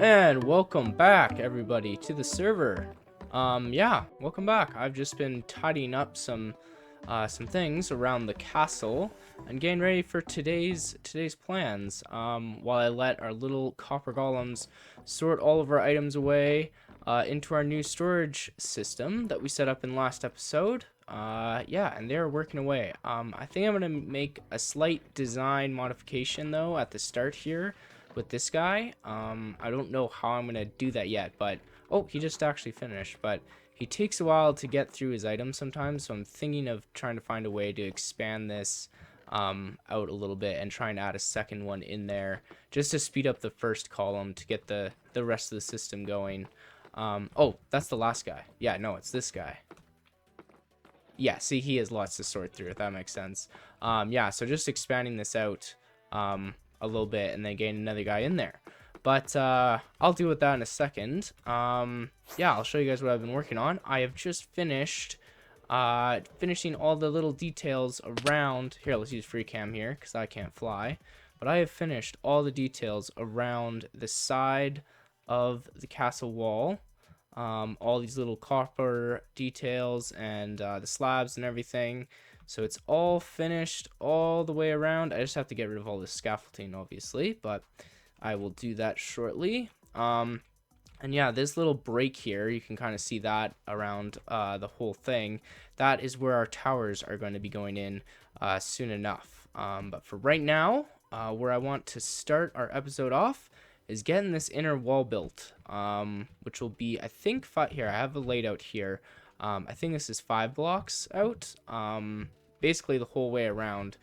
And welcome back, everybody, to the server. Yeah, welcome back. I've just been tidying up some things around the castle and getting ready for today's plans. While I let our little copper golems sort all of our items away into our new storage system that we set up in last episode. Yeah, and they're working away. I think I'm gonna make a slight design modification though at the start here with this guy. I don't know how I'm gonna do that yet, but oh, he just actually finished. But he takes a while to get through his items sometimes, so I'm thinking of trying to find a way to expand this out a little bit and trying to add a second one in there just to speed up the first column to get the rest of the system going. Oh, that's the last guy. Yeah, no, it's this guy. Yeah, see, he has lots to sort through, if that makes sense. Yeah, so just expanding this out a little bit and then getting another guy in there. But I'll deal with that in a second. Yeah, I'll show you guys what I've been working on. I have just finished finishing all the little details around here. Let's use free cam here because I can't fly, but I have finished all the details around the side of the castle wall. All these little copper details and the slabs and everything. So it's all finished all the way around. I just have to get rid of all the scaffolding, obviously, but I will do that shortly. And yeah, this little break here, you can kind of see that around the whole thing. That is where our towers are going to be going in soon enough. But for right now, where I want to start our episode off is getting this inner wall built, which will be, I think, here, I have a layout here. I think this is 5 blocks out, basically the whole way around.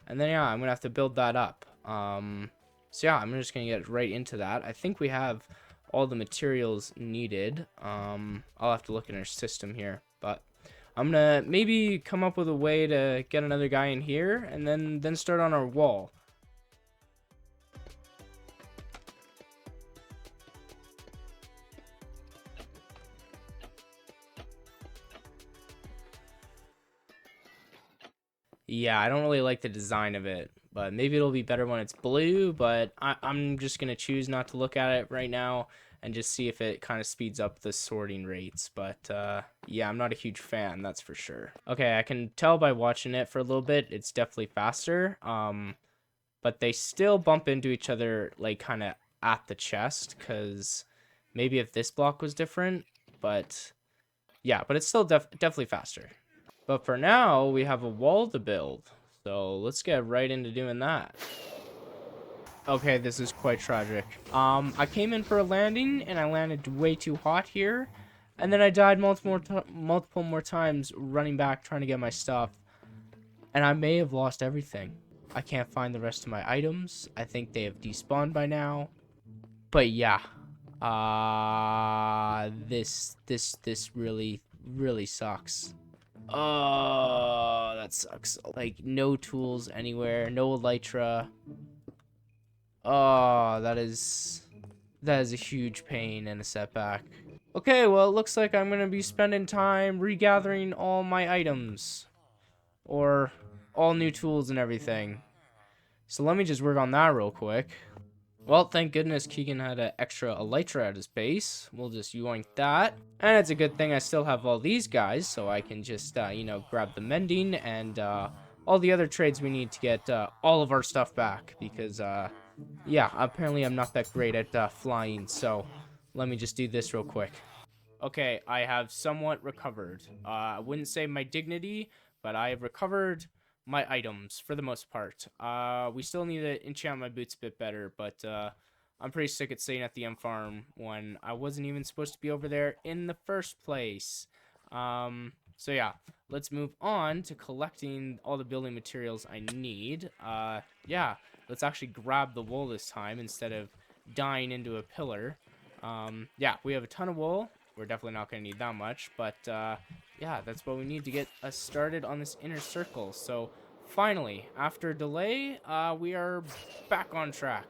And then, yeah, I'm going to have to build that up. So, yeah, I'm just going to get right into that. I think we have all the materials needed. I'll have to look in our system here. But I'm going to maybe come up with a way to get another guy in here and then start on our wall. Yeah, I don't really like the design of it, but maybe it'll be better when it's blue, but I'm just going to choose not to look at it right now and just see if it kind of speeds up the sorting rates. But yeah, I'm not a huge fan, that's for sure. Okay, I can tell by watching it for a little bit, it's definitely faster, but they still bump into each other like kind of at the chest, because maybe if this block was different, but yeah, but it's still definitely faster. But for now, we have a wall to build. So let's get right into doing that. Okay, this is quite tragic. I came in for a landing and I landed way too hot here. And then I died multiple more times running back trying to get my stuff. And I may have lost everything. I can't find the rest of my items. I think they have despawned by now. But yeah. This really sucks. Oh, that sucks. Like, no tools anywhere, no elytra. Oh, that is a huge pain and a setback. Okay, well, it looks like I'm gonna be spending time regathering all my items, or all new tools and everything. So let me just work on that real quick. Well, thank goodness Keegan had an extra elytra at his base. We'll just yoink that. And it's a good thing I still have all these guys, so I can just, you know, grab the mending and all the other trades we need to get all of our stuff back. Because, yeah, apparently I'm not that great at flying, so let me just do this real quick. Okay, I have somewhat recovered. I wouldn't say my dignity, but I have recovered my items for the most part. We still need to enchant my boots a bit better, but I'm pretty sick at staying at the M farm when I wasn't even supposed to be over there in the first place. So yeah, let's move on to collecting all the building materials I need. Yeah, let's actually grab the wool this time instead of dying into a pillar. Yeah, we have a ton of wool. We're definitely not going to need that much, but yeah, that's what we need to get us started on this inner circle. So finally, after a delay, we are back on track.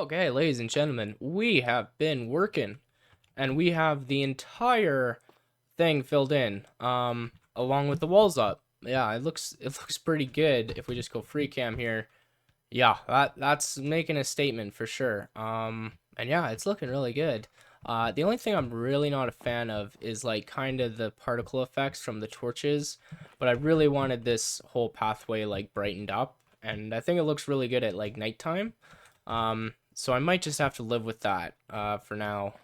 Okay, ladies and gentlemen, we have been working, and we have the entire thing filled in, along with the walls up. Yeah, it looks pretty good if we just go free cam here. Yeah, that's making a statement for sure. And yeah, it's looking really good. The only thing I'm really not a fan of is like kind of the particle effects from the torches, but I really wanted this whole pathway like brightened up, and I think it looks really good at like nighttime. So I might just have to live with that for now.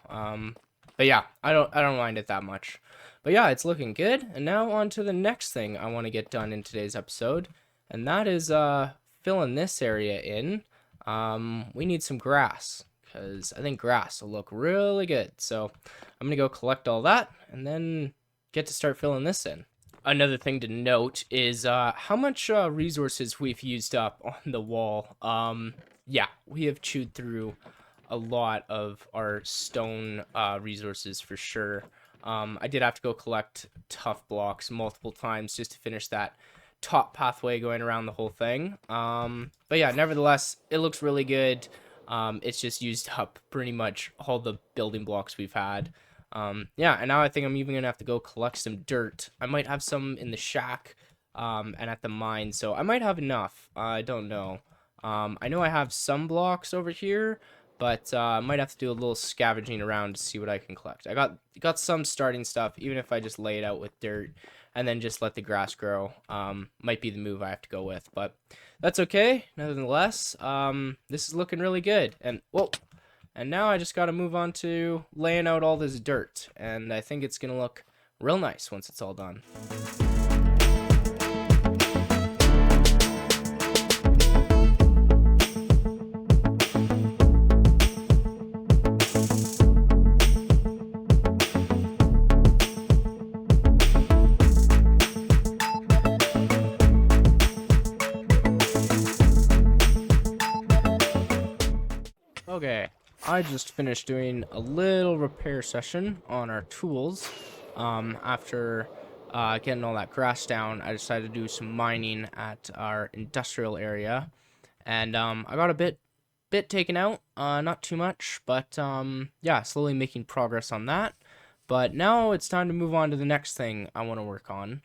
But yeah, I don't mind it that much. But yeah, it's looking good. And now on to the next thing I want to get done in today's episode, and that is filling this area in. We need some grass because I think grass will look really good. So I'm gonna go collect all that and then get to start filling this in. Another thing to note is how much resources we've used up on the wall. Yeah, we have chewed through a lot of our stone resources for sure. I did have to go collect tough blocks multiple times just to finish that top pathway going around the whole thing. But yeah, nevertheless, it looks really good. It's just used up pretty much all the building blocks we've had. Yeah, and now I think I'm even gonna have to go collect some dirt. I might have some in the shack, and at the mine, so I might have enough. I don't know. I know I have some blocks over here, but I might have to do a little scavenging around to see what I can collect. I got some starting stuff, even if I just lay it out with dirt and then just let the grass grow. Might be the move I have to go with, but that's okay. Nonetheless, this is looking really good. And whoa, and now I just got to move on to laying out all this dirt, and I think it's gonna look real nice once it's all done. Okay, I just finished doing a little repair session on our tools. After getting all that grass down, I decided to do some mining at our industrial area, and I got a bit taken out, not too much, but yeah, slowly making progress on that. But now it's time to move on to the next thing I want to work on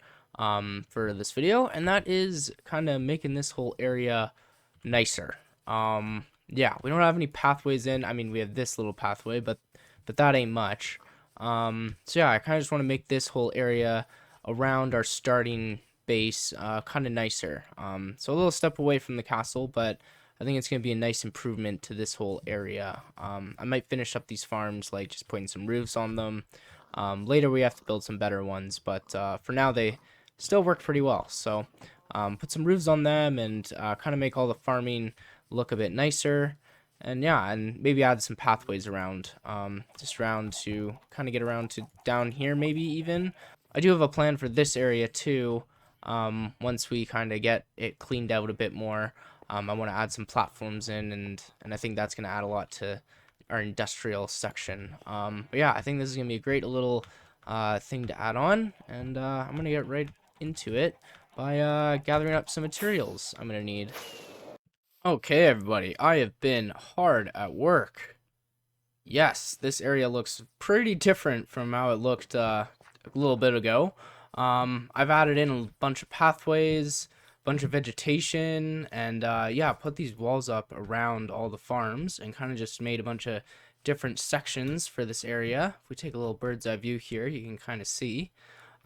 for this video, and that is kind of making this whole area nicer. Yeah, we don't have any pathways in. I mean, we have this little pathway, but that ain't much. So yeah, I kind of just want to make this whole area around our starting base kind of nicer. So a little step away from the castle, but I think it's going to be a nice improvement to this whole area. I might finish up these farms, like just putting some roofs on them. Later we have to build some better ones, but for now they still work pretty well. So put some roofs on them and kind of make all the farming look a bit nicer, and yeah, and maybe add some pathways around, just around to kind of get around to down here, maybe even. I do have a plan for this area too. Once we kind of get it cleaned out a bit more, I want to add some platforms in, and I think that's going to add a lot to our industrial section. But yeah, I think this is going to be a great little thing to add on, and I'm going to get right into it by gathering up some materials I'm going to need. Okay, everybody, I have been hard at work. Yes, this area looks pretty different from how it looked a little bit ago. I've added in a bunch of pathways, a bunch of vegetation, and yeah, put these walls up around all the farms and kind of just made a bunch of different sections for this area. If we take a little bird's eye view here, you can kind of see.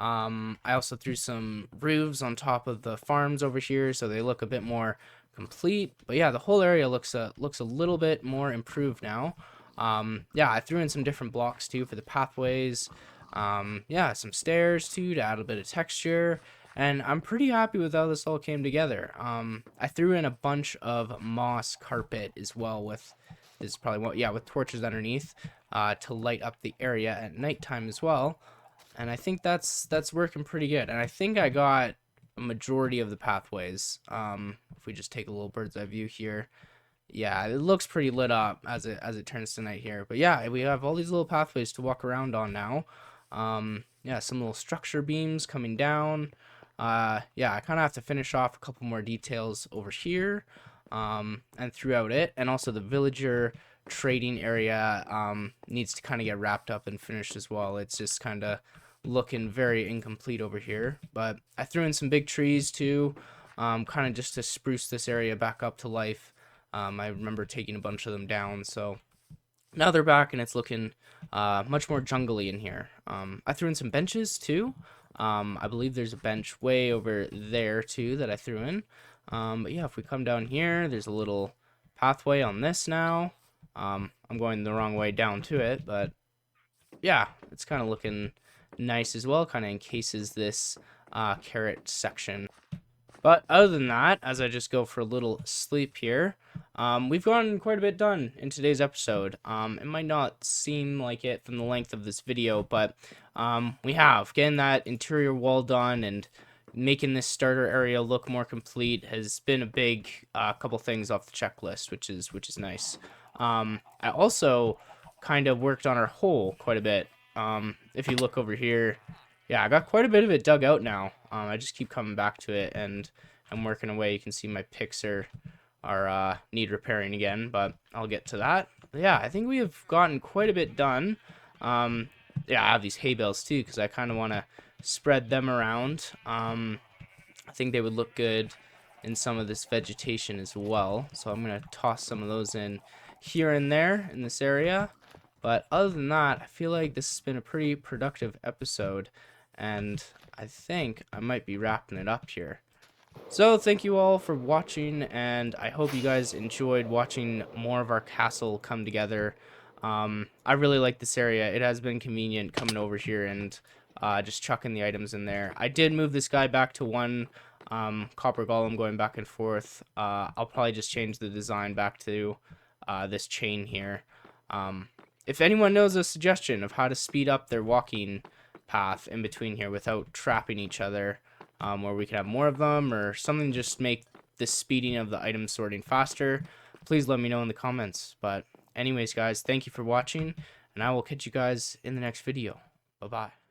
I also threw some roofs on top of the farms over here so they look a bit more complete. But yeah, the whole area looks a little bit more improved now. Yeah, I threw in some different blocks too for the pathways. Yeah, some stairs too to add a bit of texture, and I'm pretty happy with how this all came together. I threw in a bunch of moss carpet as well with this, probably what, yeah, with torches underneath to light up the area at nighttime as well. And I think that's working pretty good. And I think I got a majority of the pathways. If we just take a little bird's eye view here, yeah, it looks pretty lit up as it turns to night here. But yeah, we have all these little pathways to walk around on now. Yeah, some little structure beams coming down. Yeah, I kind of have to finish off a couple more details over here. and throughout it, and also the villager trading area needs to kind of get wrapped up and finished as well. It's just kind of looking very incomplete over here, but I threw in some big trees too, kind of just to spruce this area back up to life. I remember taking a bunch of them down, so now they're back and it's looking much more jungly in here. I threw in some benches too. I believe there's a bench way over there too that I threw in. But yeah, if we come down here, there's a little pathway on this now. I'm going the wrong way down to it, but yeah, it's kind of looking nice as well. Kind of encases this carrot section. But other than that, as I just go for a little sleep here, we've gotten quite a bit done in today's episode. It might not seem like it from the length of this video, but we have. Getting that interior wall done and making this starter area look more complete has been a big couple things off the checklist, which is nice. I also kind of worked on our hole quite a bit. If you look over here, yeah, I got quite a bit of it dug out now. I just keep coming back to it, and I'm working away. You can see my picks are need repairing again, but I'll get to that. But yeah, I think we have gotten quite a bit done. Yeah, I have these hay bales too, because I kind of want to spread them around. I think they would look good in some of this vegetation as well. So I'm going to toss some of those in here and there in this area. But other than that, I feel like this has been a pretty productive episode, and I think I might be wrapping it up here. So thank you all for watching, and I hope you guys enjoyed watching more of our castle come together. I really like this area. It has been convenient coming over here and just chucking the items in there. I did move this guy back to one copper golem going back and forth. I'll probably just change the design back to this chain here. If anyone knows a suggestion of how to speed up their walking path in between here without trapping each other, where we can have more of them or something, just make the speeding of the item sorting faster, please let me know in the comments. But anyways, guys, thank you for watching, and I will catch you guys in the next video. Bye bye.